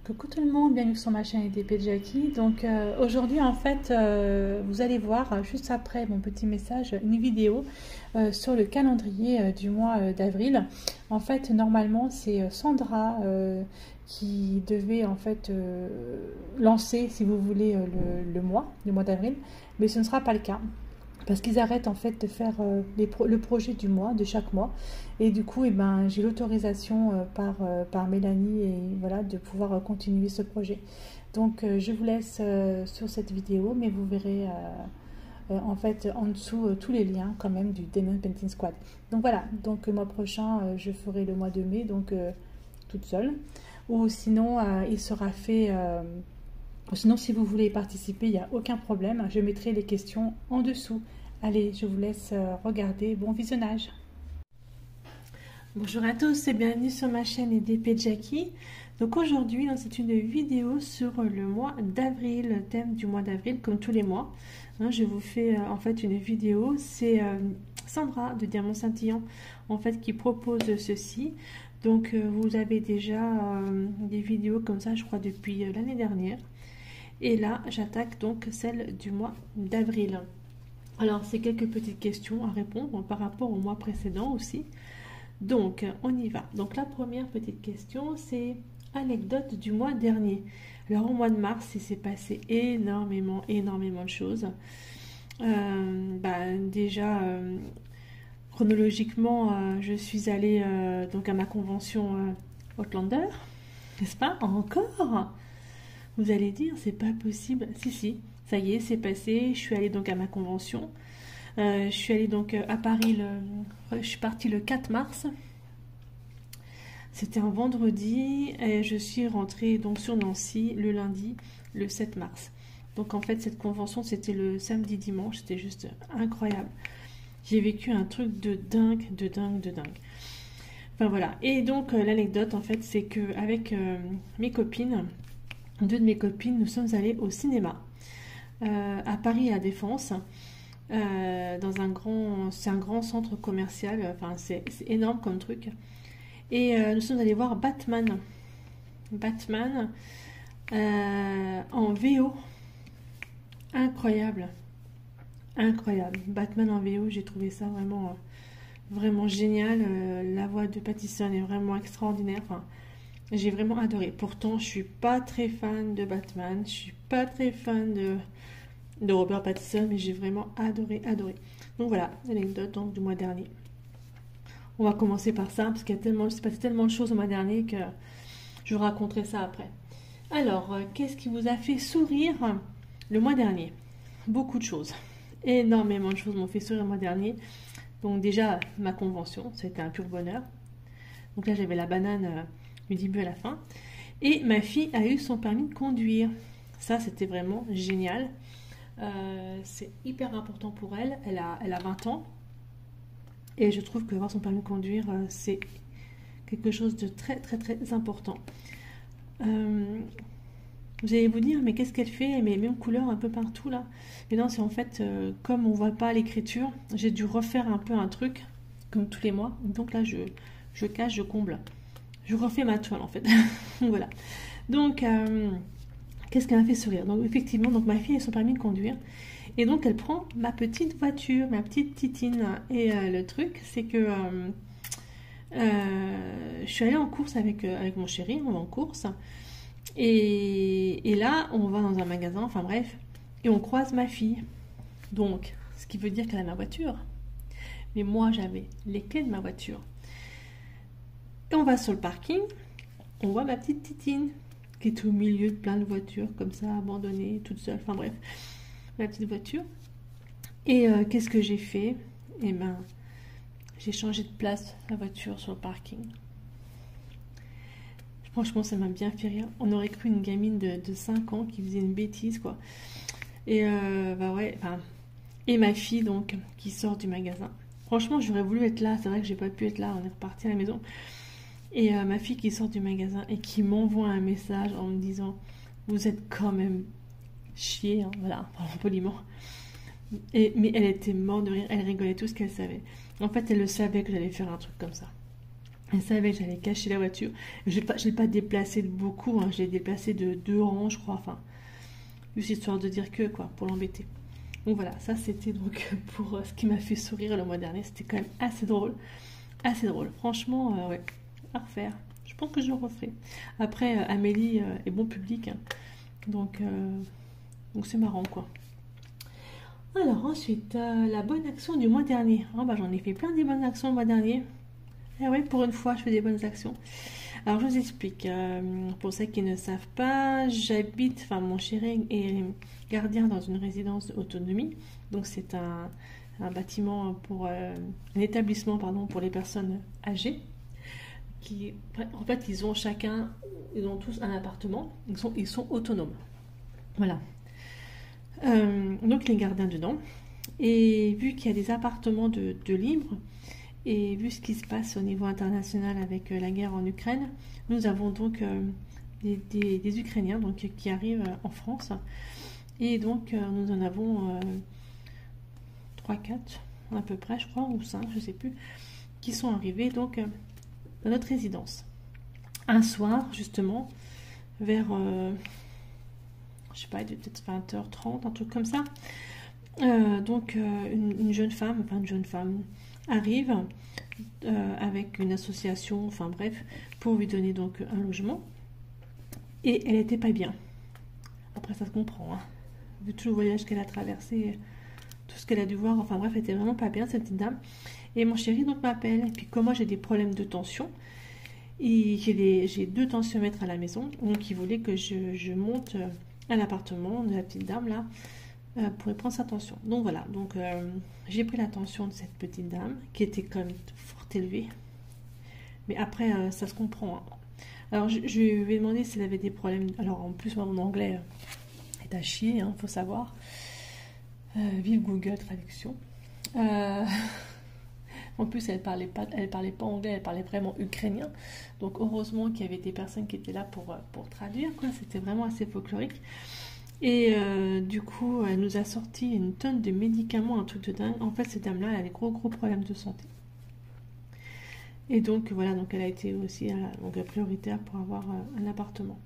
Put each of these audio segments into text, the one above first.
Coucou tout le monde, bienvenue sur ma chaîne EDP Jackie. Donc aujourd'hui en fait vous allez voir juste après mon petit message une vidéo sur le calendrier du mois d'avril. En fait normalement c'est Sandra qui devait en fait lancer si vous voulez le mois d'avril, mais ce ne sera pas le cas. Parce qu'ils arrêtent en fait de faire le projet du mois, de chaque mois. Et du coup, j'ai l'autorisation par Mélanie et voilà, de pouvoir continuer ce projet. Donc je vous laisse sur cette vidéo, mais vous verrez en fait en dessous tous les liens quand même du Demon Painting Squad. Donc voilà, donc le mois prochain, je ferai le mois de mai, donc toute seule. Ou sinon, il sera fait... Sinon, si vous voulez participer, il n'y a aucun problème. Je mettrai les questions en dessous. Allez, je vous laisse regarder. Bon visionnage. Bonjour à tous et bienvenue sur ma chaîne EDP Jackie. Donc aujourd'hui, c'est une vidéo sur le mois d'avril, le thème du mois d'avril, comme tous les mois. Je vous fais en fait une vidéo. C'est Sandra de Diamant Scintillant en fait qui propose ceci. Donc vous avez déjà des vidéos comme ça, je crois, depuis l'année dernière. Et là, j'attaque donc celle du mois d'avril. Alors, c'est quelques petites questions à répondre par rapport au mois précédent aussi. Donc, on y va. Donc, la première petite question, c'est anecdote du mois dernier. Alors, au mois de mars, il s'est passé énormément de choses. Déjà, chronologiquement, je suis allée donc à ma convention Outlander, n'est-ce pas? Encore? Vous allez dire, c'est pas possible. Si, ça y est, c'est passé. Je suis allée donc à ma convention. Je suis allée donc à Paris, je suis partie le 4 mars. C'était un vendredi et je suis rentrée donc sur Nancy le lundi, le 7 mars. Donc en fait, cette convention, c'était le samedi-dimanche. C'était juste incroyable. J'ai vécu un truc de dingue. Enfin voilà. Et donc l'anecdote, en fait, c'est qu'avec mes copines, deux de mes copines, nous sommes allées au cinéma à Paris à la Défense, dans c'est un grand centre commercial, enfin c'est énorme comme truc. Et nous sommes allés voir Batman en VO, incroyable. Batman en VO, j'ai trouvé ça vraiment génial. La voix de Pattinson est vraiment extraordinaire. Enfin, j'ai vraiment adoré. Pourtant, je suis pas très fan de Batman. Je suis pas très fan de Robert Pattinson, mais j'ai vraiment adoré. Donc voilà, l'anecdote donc, du mois dernier. On va commencer par ça, parce qu'il s'est passé tellement de choses au mois dernier que je vous raconterai ça après. Alors, qu'est-ce qui vous a fait sourire le mois dernier? Beaucoup de choses. Énormément de choses m'ont fait sourire le mois dernier. Donc déjà, ma convention, c'était un pur bonheur. Donc là, j'avais la banane... du début à la fin. Et ma fille a eu son permis de conduire. Ça, c'était vraiment génial. C'est hyper important pour elle. Elle a 20 ans. Et je trouve que avoir son permis de conduire, c'est quelque chose de très important. Vous allez vous dire, mais qu'est-ce qu'elle fait? Elle met les mêmes couleurs un peu partout là. Mais non, c'est en fait, comme on voit pas l'écriture, j'ai dû refaire un peu un truc, comme tous les mois. Donc là, je cache, je comble. Je refais ma toile en fait. Voilà. Donc, qu'est-ce qu'elle m'a fait sourire? Donc, effectivement, donc, ma fille a son permis de conduire. Et donc, elle prend ma petite voiture, ma petite titine. Et le truc, c'est que je suis allée en course avec mon chéri. On va en course. Et là, on va dans un magasin. Enfin bref. Et on croise ma fille. Donc, ce qui veut dire qu'elle a ma voiture. Mais moi, j'avais les clés de ma voiture. Et on va sur le parking, on voit ma petite titine qui est au milieu de plein de voitures comme ça, abandonnées, toute seule, enfin bref, ma petite voiture. Et qu'est-ce que j'ai fait? Eh ben, j'ai changé de place la voiture sur le parking. Franchement, ça m'a bien fait rire. On aurait cru une gamine de 5 ans qui faisait une bêtise, quoi. Et ouais, enfin... Et ma fille, donc, qui sort du magasin. Franchement, j'aurais voulu être là. C'est vrai que j'ai pas pu être là. On est reparti à la maison. Et ma fille qui sort du magasin et qui m'envoie un message en me disant « Vous êtes quand même chier, hein, voilà, poliment. » Mais elle était morte de rire, elle rigolait tout ce qu'elle savait. En fait, elle le savait que j'allais faire un truc comme ça. Elle savait que j'allais cacher la voiture. Je l'ai pas déplacé de beaucoup, hein. Je l'ai déplacé de 2 rangs, je crois. Enfin, juste histoire de dire que, quoi, pour l'embêter. Donc voilà, ça c'était donc pour ce qui m'a fait sourire le mois dernier. C'était quand même assez drôle. Assez drôle. Franchement, ouais, à refaire. Je pense que je le referai. Après, Amélie est bon public, hein. Donc c'est marrant, quoi. Alors ensuite, la bonne action du mois dernier. Ah, bah, j'en ai fait plein des bonnes actions le mois dernier. Et ouais, pour une fois, je fais des bonnes actions. Alors, je vous explique. Pour ceux qui ne savent pas, j'habite, enfin, mon chéri est gardien dans une résidence autonomie. Donc, c'est un bâtiment pour, un établissement, pardon, pour les personnes âgées. En fait, ils ont tous un appartement. Ils sont autonomes. Voilà. Donc, les gardiens dedans. Et vu qu'il y a des appartements de libres, et vu ce qui se passe au niveau international avec la guerre en Ukraine, nous avons donc des Ukrainiens donc, qui arrivent en France. Et donc nous en avons 3-4 à peu près, je crois, ou 5, je ne sais plus, qui sont arrivés donc dans notre résidence. Un soir, justement, vers, je sais pas, peut-être 20h30, un truc comme ça. Donc une jeune femme arrive avec une association, enfin bref, pour lui donner donc un logement. Et elle n'était pas bien. Après, ça se comprend, hein. Vu tout le voyage qu'elle a traversé, tout ce qu'elle a dû voir, enfin bref, elle était vraiment pas bien, cette petite dame. Et mon chéri donc m'appelle. Et puis, comme moi j'ai des problèmes de tension, et j'ai 2 tensiomètres à la maison, donc il voulait que je monte à l'appartement de la petite dame là, pour y prendre sa tension. Donc voilà, donc j'ai pris la tension de cette petite dame qui était quand même fort élevée. Mais après, ça se comprend, hein. Alors je lui ai demandé s'il avait des problèmes. Alors en plus, moi, mon anglais est à chier, hein, faut savoir. Vive Google Traduction. En plus, elle parlait pas anglais, elle parlait vraiment ukrainien. Donc heureusement qu'il y avait des personnes qui étaient là pour traduire, quoi. C'était vraiment assez folklorique. Et du coup, elle nous a sorti une tonne de médicaments, un truc de dingue. En fait, cette dame-là, elle a des gros problèmes de santé. Et donc, voilà, donc elle a été aussi donc, prioritaire pour avoir un appartement.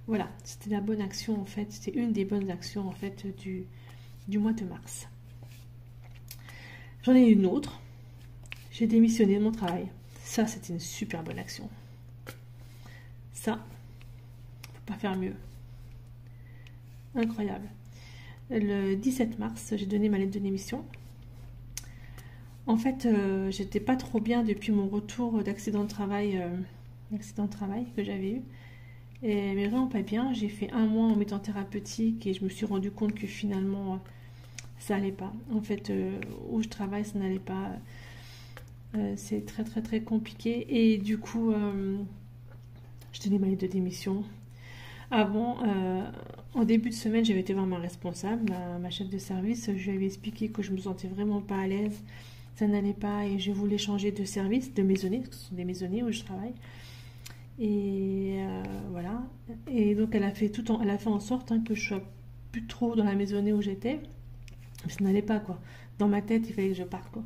Voilà, c'était la bonne action, en fait. C'était une des bonnes actions, en fait, du mois de mars. J'en ai une autre. J'ai démissionné de mon travail. Ça, c'était une super bonne action. Ça, faut pas faire mieux. Incroyable. Le 17 mars, j'ai donné ma lettre de démission. En fait, j'étais pas trop bien depuis mon retour d'accident de travail que j'avais eu. Mais vraiment pas bien. J'ai fait 1 mois en médecine thérapeutique et je me suis rendu compte que finalement, ça allait pas. En fait, où je travaille, ça n'allait pas. C'est très très très compliqué. Et du coup, je donnais ma lettre de démission. Avant, en début de semaine, j'avais été voir ma responsable, ma chef de service. Je lui avais expliqué que je me sentais vraiment pas à l'aise, ça n'allait pas et je voulais changer de service, de maisonnée, parce que ce sont des maisonnées où je travaille. Et voilà. Et donc elle a fait en sorte, hein, que je sois plus trop dans la maisonnée où j'étais. Mais ça n'allait pas, quoi. Dans ma tête, il fallait que je parte, quoi.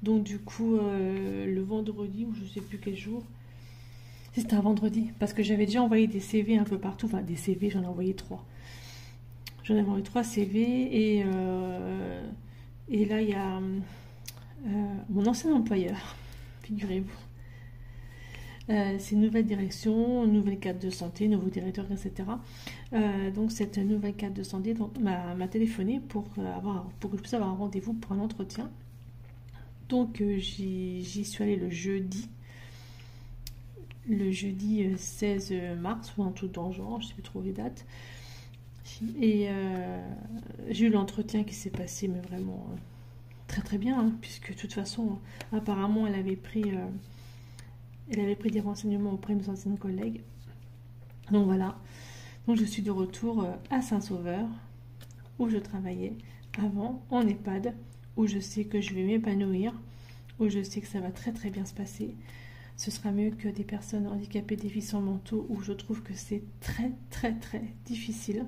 Donc du coup, le vendredi, ou je sais plus quel jour, c'était un vendredi, parce que j'avais déjà envoyé des CV un peu partout. Enfin, des CV, j'en ai envoyé 3. J'en ai envoyé 3 CV et là, il y a mon ancien employeur, figurez-vous. C'est une nouvelle direction, une nouvelle cadre de santé, nouveau directeur, etc. Donc cette nouvelle cadre de santé m'a téléphoné pour que je puisse avoir un rendez-vous pour un entretien. Donc j'y suis allée le jeudi 16 mars, ou un truc dans le genre, je ne sais plus trop les dates. Et j'ai eu l'entretien qui s'est passé, mais vraiment très très bien, hein, puisque de toute façon, apparemment, elle avait pris des renseignements auprès de mes anciennes collègues. Donc voilà. Donc je suis de retour à Saint-Sauveur, où je travaillais avant, en EHPAD, où je sais que je vais m'épanouir, où je sais que ça va très très bien se passer. Ce sera mieux que des personnes handicapées, déficients mentaux, où je trouve que c'est très très très difficile.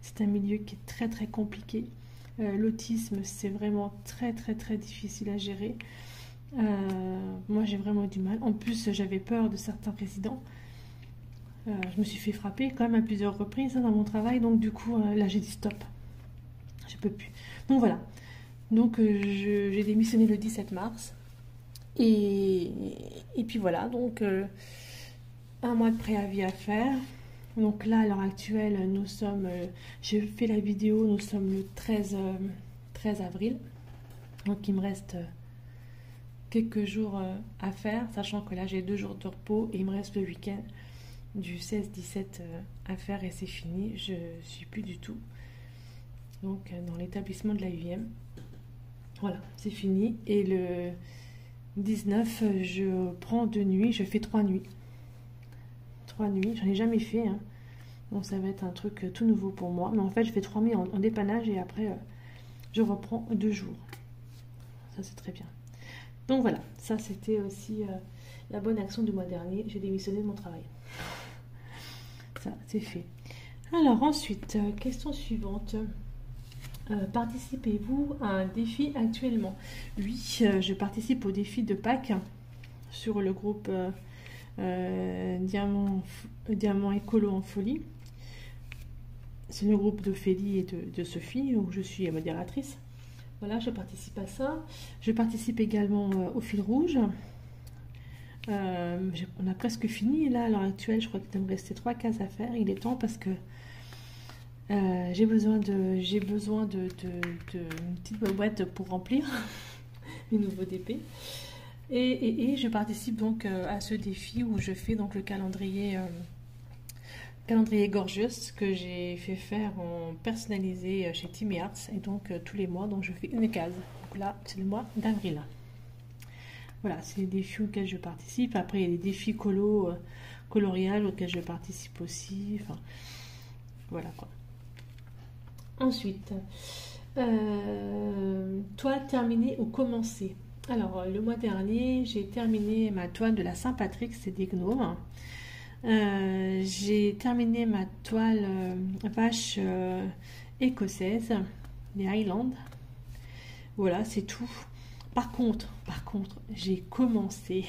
C'est un milieu qui est très très compliqué. L'autisme, c'est vraiment très très très difficile à gérer. Moi, j'ai vraiment du mal. En plus, j'avais peur de certains résidents. Je me suis fait frapper quand même à plusieurs reprises, hein, dans mon travail. Donc, du coup, là, j'ai dit stop. Je peux plus. Donc, voilà. Donc, j'ai démissionné le 17 mars. Et puis, voilà. Donc, un mois de préavis à faire. Donc là, à l'heure actuelle, nous sommes, j'ai fait la vidéo, nous sommes le 13 avril. Donc il me reste quelques jours à faire, sachant que là j'ai 2 jours de repos et il me reste le week-end du 16-17 à faire et c'est fini. Je suis plus du tout donc dans l'établissement de la UVM. Voilà, c'est fini. Et le 19, je prends 2 nuits, je fais 3 nuits. 3 nuits, j'en ai jamais fait, hein. Donc ça va être un truc tout nouveau pour moi. Mais en fait, je fais 3 nuits en dépannage et après, je reprends 2 jours. Ça, c'est très bien. Donc voilà, ça c'était aussi la bonne action du mois dernier. J'ai démissionné de mon travail. Ça, c'est fait. Alors ensuite, question suivante. Participez-vous à un défi actuellement? Oui, je participe au défi de Pâques sur le groupe Diamant Écolo en Folie. C'est le groupe d'Ophélie et de Sophie où je suis modératrice. Voilà, je participe à ça. Je participe également au fil rouge. On a presque fini là à l'heure actuelle. Je crois qu'il me restait 3 cases à faire. Il est temps parce que j'ai besoin de une petite boîte pour remplir les nouveaux DP. Et je participe donc à ce défi où je fais donc le calendrier Gorgeous que j'ai fait faire en personnalisé chez Timmy Arts. Et donc tous les mois, donc je fais une case. Donc là, c'est le mois d'avril. Voilà, c'est les défis auxquels je participe. Après, il y a des défis colorial auxquels je participe aussi. Enfin, voilà quoi. Ensuite, toile terminée ou commencée? Alors, le mois dernier, j'ai terminé ma toile de la Saint-Patrick, c'est des gnomes. J'ai terminé ma toile vache écossaise, les Highlands. Voilà, c'est tout. Par contre, j'ai commencé,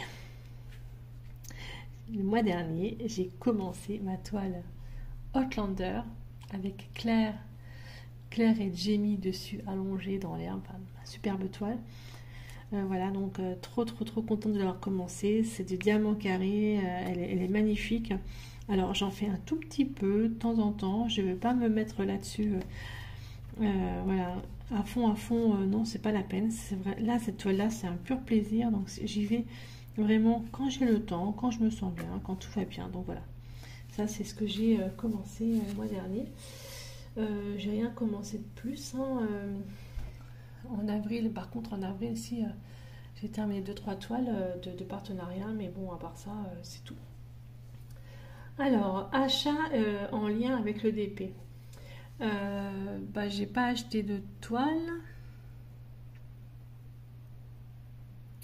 le mois dernier, j'ai commencé ma toile Outlander avec Claire et Jamie dessus, allongée dans l'herbe. Superbe toile. Voilà, donc trop contente de l'avoir commencé. C'est du diamant carré, elle est magnifique. Alors j'en fais un tout petit peu de temps en temps. Je ne vais pas me mettre là-dessus. Voilà, à fond, non, c'est pas la peine. C'est vrai, là, cette toile-là, c'est un pur plaisir. Donc j'y vais vraiment quand j'ai le temps, quand je me sens bien, quand tout va bien. Donc voilà, ça c'est ce que j'ai commencé le mois dernier. J'ai rien commencé de plus, hein. En avril, par contre, si j'ai terminé 2-3 toiles de partenariat, mais bon, à part ça, c'est tout. Alors, achat en lien avec le DP. J'ai pas acheté de toile.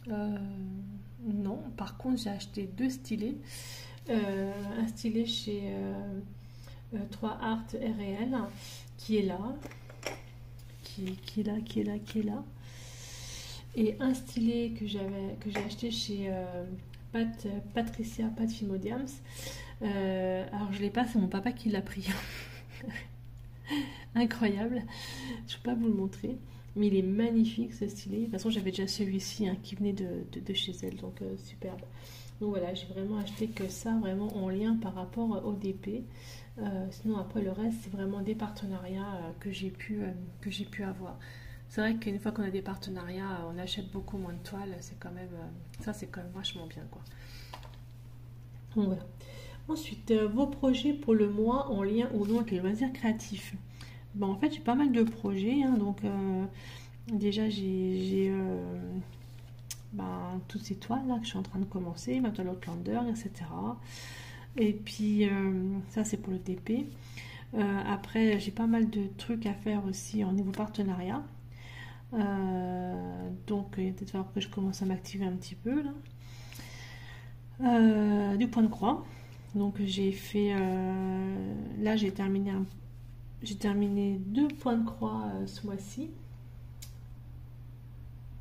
Non, par contre, j'ai acheté 2 stylets. Un stylet chez 3 Art RL qui est là. Qui est là. Et un stylet que j'ai acheté chez Patricia Patfimodiams. Alors je l'ai pas, c'est mon papa qui l'a pris. Incroyable. Je ne peux pas vous le montrer. Mais il est magnifique ce stylet. De toute façon, j'avais déjà celui-ci qui venait de chez elle. Donc superbe. Donc voilà, j'ai vraiment acheté que ça, vraiment en lien par rapport au DP. Sinon après le reste c'est vraiment des partenariats que j'ai pu avoir. C'est vrai qu'une fois qu'on a des partenariats, on achète beaucoup moins de toiles. C'est quand même ça, c'est quand même vachement bien quoi. Donc voilà. Ensuite, vos projets pour le mois en lien ou non avec les loisirs créatifs. Bon, en fait j'ai pas mal de projets, hein, donc déjà j'ai toutes ces toiles là que je suis en train de commencer, ma toile Outlander, etc. Et puis ça c'est pour le DP. Après j'ai pas mal de trucs à faire aussi en niveau partenariat. Donc il va peut-être falloir que je commence à m'activer un petit peu là. Du point de croix. Donc j'ai fait là j'ai terminé 2 points de croix ce mois-ci.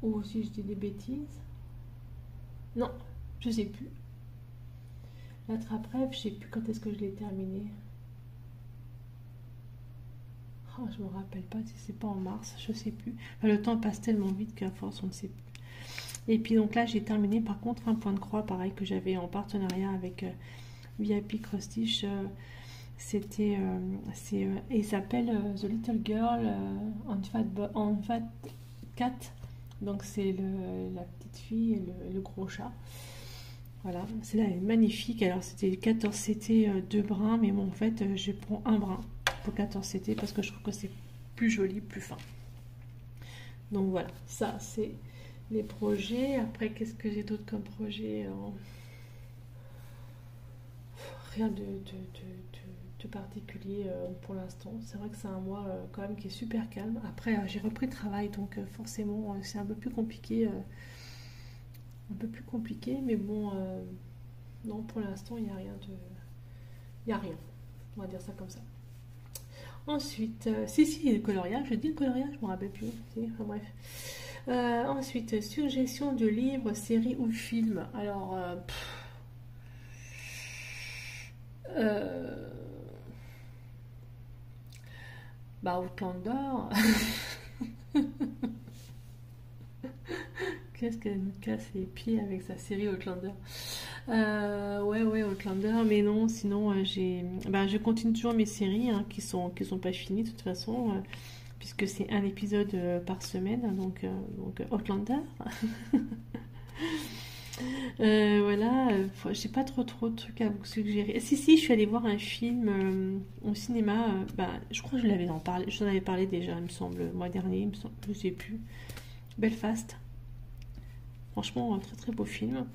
Ou si je dis des bêtises. Non, je sais plus. L'attrape-rêve, je sais plus quand est-ce que je l'ai terminé. Oh, je me rappelle pas si c'est pas en mars, je sais plus. Enfin, le temps passe tellement vite qu'à force on ne sait plus. Et puis donc là j'ai terminé par contre un point de croix pareil que j'avais en partenariat avec VIP Cross Stitch. Il s'appelle The Little Girl on Fat Cat. Donc c'est la petite fille et le gros chat. Voilà, celle-là est magnifique. Alors c'était 14 CT 2 brins, mais bon en fait je prends un brin pour 14 CT parce que je trouve que c'est plus joli, plus fin. Donc voilà, ça c'est les projets. Après qu'est-ce que j'ai d'autre comme projet? Rien de particulier pour l'instant. C'est vrai que c'est un mois quand même qui est super calme. Après j'ai repris le travail donc forcément c'est un peu plus compliqué. Mais bon, non, pour l'instant, il n'y a rien Il n'y a rien, on va dire ça comme ça. Ensuite, si, le coloriage, je dis le coloriage, je ne me rappelle plus. Enfin bref. Ensuite, suggestion de livres, séries ou films. Alors, Outlander. Qu'est-ce qu'elle nous casse les pieds avec sa série Outlander. Ouais, Outlander, mais non, sinon je continue toujours mes séries hein, qui sont pas finies de toute façon, puisque c'est un épisode par semaine, donc Outlander. Voilà, j'ai pas trop de trucs à vous suggérer. Si, je suis allée voir un film au cinéma, je crois que j'en avais parlé déjà, il me semble, le mois dernier, je sais plus. Belfast. Franchement, un très très beau film.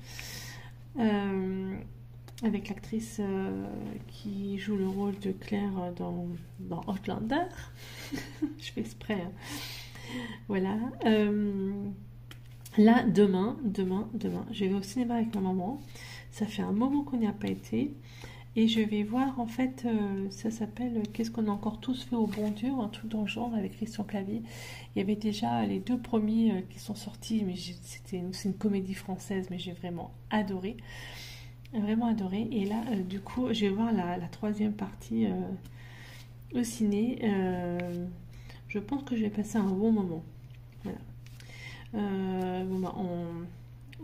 Avec l'actrice qui joue le rôle de Claire dans Outlander. Je fais exprès. Hein. Voilà. Là, demain, je vais au cinéma avec ma maman. Ça fait un moment qu'on n'y a pas été. Et je vais voir, en fait, ça s'appelle Qu'est-ce qu'on a encore tous fait au bon Dieu, un truc dans le genre avec Christian Clavier. Il y avait déjà les 2 premiers qui sont sortis, mais c'est une comédie française, mais j'ai vraiment adoré. Vraiment adoré. Et là, du coup, je vais voir la 3e partie au ciné. Je pense que je vais passer un bon moment. Voilà.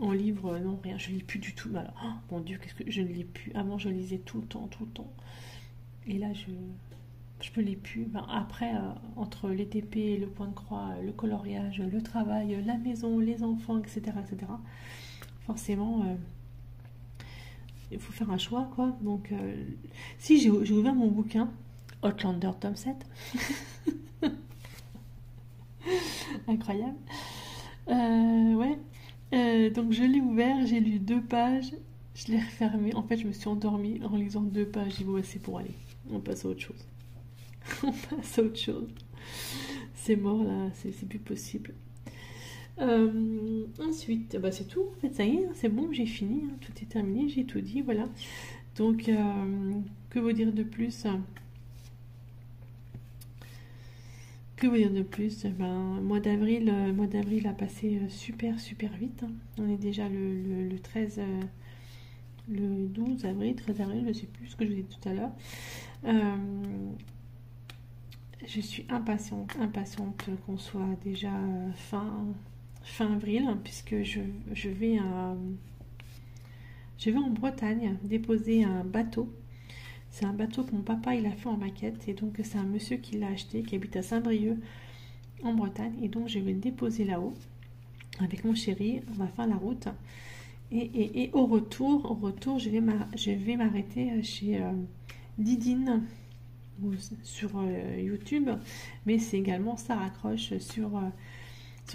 En livre, non, rien, je lis plus du tout. Alors, oh, mon Dieu, qu'est-ce que je ne lis plus. Avant, je lisais tout le temps. Et là, je ne lis plus. Après, entre les TP, le point de croix, le coloriage, le travail, la maison, les enfants, etc., forcément, il faut faire un choix, quoi. Donc, si j'ai ouvert mon bouquin, Outlander tome 7. Incroyable. Ouais. Donc je l'ai ouvert, j'ai lu 2 pages, je l'ai refermé. En fait, je me suis endormie en lisant 2 pages. J'ai dit, bon, c'est pour aller. On passe à autre chose. C'est mort là, c'est plus possible. Ensuite, c'est tout. En fait, ça y est, c'est bon, j'ai fini. Hein, tout est terminé, j'ai tout dit. Voilà. Donc, que vous dire de plus? Mois d'avril a passé super vite. Hein. On est déjà le 13, le 12 avril, 13 avril, je ne sais plus ce que je vous ai dit tout à l'heure. Je suis impatiente qu'on soit déjà fin avril, puisque je vais en Bretagne déposer un bateau. C'est un bateau que mon papa il a fait en maquette, et donc c'est un monsieur qui l'a acheté, qui habite à Saint-Brieuc en Bretagne, et donc je vais le déposer là-haut avec mon chéri. On va faire la route, et au retour je vais m'arrêter chez Didine sur YouTube, mais c'est également Sarah Croche sur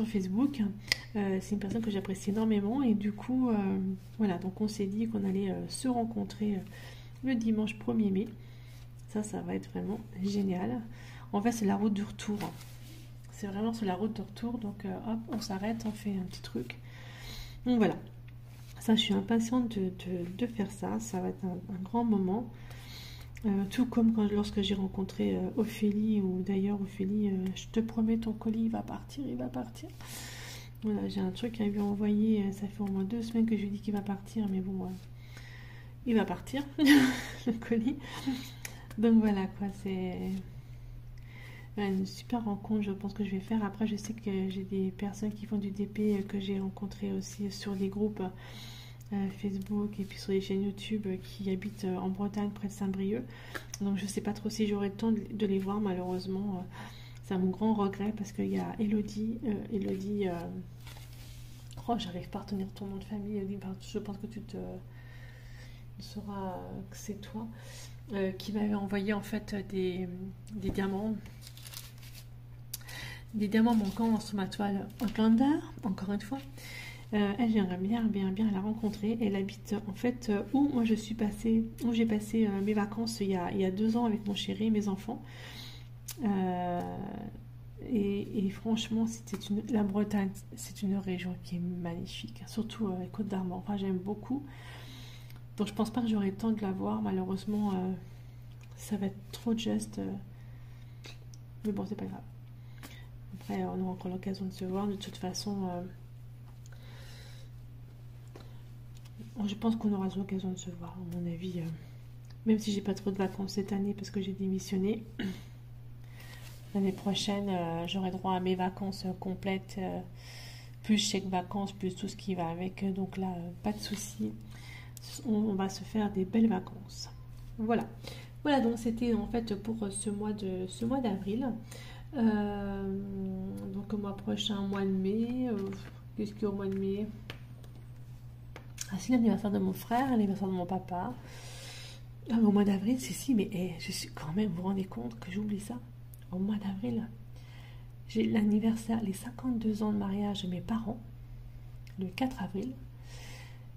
Facebook. C'est une personne que j'apprécie énormément, et du coup voilà, donc on s'est dit qu'on allait se rencontrer le dimanche 1er mai. Ça va être vraiment génial. En fait, c'est la route du retour. C'est vraiment sur la route de retour. Donc, hop, on s'arrête, on fait un petit truc. Donc, voilà. Ça, je suis impatiente de faire ça. Ça va être un grand moment. Tout comme lorsque j'ai rencontré Ophélie, ou d'ailleurs, Ophélie, je te promets, ton colis, il va partir. Voilà, j'ai un truc à lui envoyer. Ça fait au moins 2 semaines que je lui dis qu'il va partir, mais bon, il va partir, le colis. Donc voilà quoi, c'est une super rencontre, je pense que je vais faire. Après, je sais que j'ai des personnes qui font du DP que j'ai rencontrées aussi sur des groupes Facebook et puis sur les chaînes YouTube qui habitent en Bretagne près de Saint-Brieuc. Donc je sais pas trop si j'aurai le temps de les voir malheureusement. C'est mon grand regret parce qu'il y a Elodie, oh j'arrive pas à retenir ton nom de famille, Elodie, je pense que tu sauras que c'est toi, qui m'avait envoyé en fait des diamants. Des diamants manquants sur ma toile Outlander, encore une fois. Elle, j'aimerais bien la rencontrer. Elle habite en fait où moi je suis passée, où j'ai passé mes vacances il y a 2 ans avec mon chéri et mes enfants. Et franchement, la Bretagne, c'est une région qui est magnifique, surtout les Côtes d'Armor. Enfin, j'aime beaucoup. Donc, je pense pas que j'aurai le temps de la voir. Malheureusement, ça va être trop juste. Mais bon, c'est pas grave. Après, on aura encore l'occasion de se voir. De toute façon, je pense qu'on aura l'occasion de se voir, à mon avis. Même si j'ai pas trop de vacances cette année parce que j'ai démissionné. L'année prochaine, j'aurai droit à mes vacances complètes, plus chèque vacances, plus tout ce qui va avec. Donc là, pas de souci. On va se faire des belles vacances. Voilà. Voilà, donc c'était en fait pour ce mois d'avril. Donc au mois prochain, mois de mai. Qu'est-ce qu'il y a au mois de mai? Ah, c'est l'anniversaire de mon frère, l'anniversaire de mon papa. Au mois d'avril, c'est si, mais je suis quand même, vous vous rendez compte que j'oublie ça? Au mois d'avril, j'ai l'anniversaire, les 52 ans de mariage de mes parents, le 4 avril.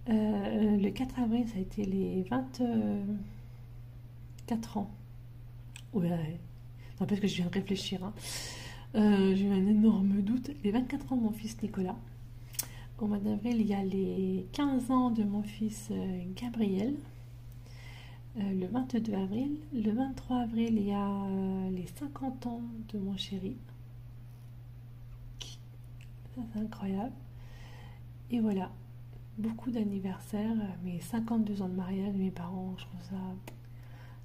Le 4 avril, ça a été les 24 ans. Ouais, non, parce que je viens de réfléchir. Hein. J'ai eu un énorme doute. Les 24 ans de mon fils Nicolas. Au mois d'avril, il y a les 15 ans de mon fils Gabriel. Le 22 avril. Le 23 avril, il y a les 50 ans de mon chéri. Ça, c'est incroyable. Et voilà. Beaucoup d'anniversaires. Mes 52 ans de mariage de mes parents, je trouve ça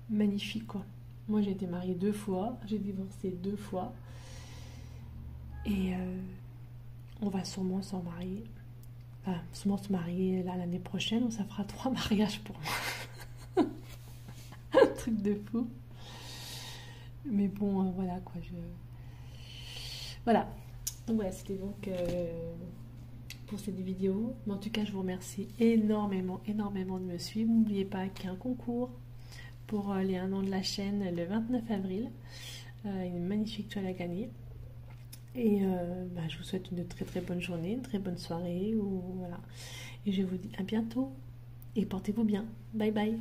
magnifique, quoi. Moi, j'ai été mariée 2 fois. J'ai divorcé 2 fois. Et on va sûrement s'en marier. Enfin, sûrement se marier là l'année prochaine. Ça fera 3 mariages pour moi. Un truc de fou. Mais bon, voilà quoi. Voilà. Donc voilà, c'était donc pour cette vidéo. Mais en tout cas, je vous remercie énormément de me suivre. N'oubliez pas qu'il y a un concours pour les 1 an de la chaîne le 29 avril. Une magnifique toile à gagner. Et je vous souhaite une très très bonne journée, une très bonne soirée. Voilà. Et je vous dis à bientôt. Et portez-vous bien. Bye bye.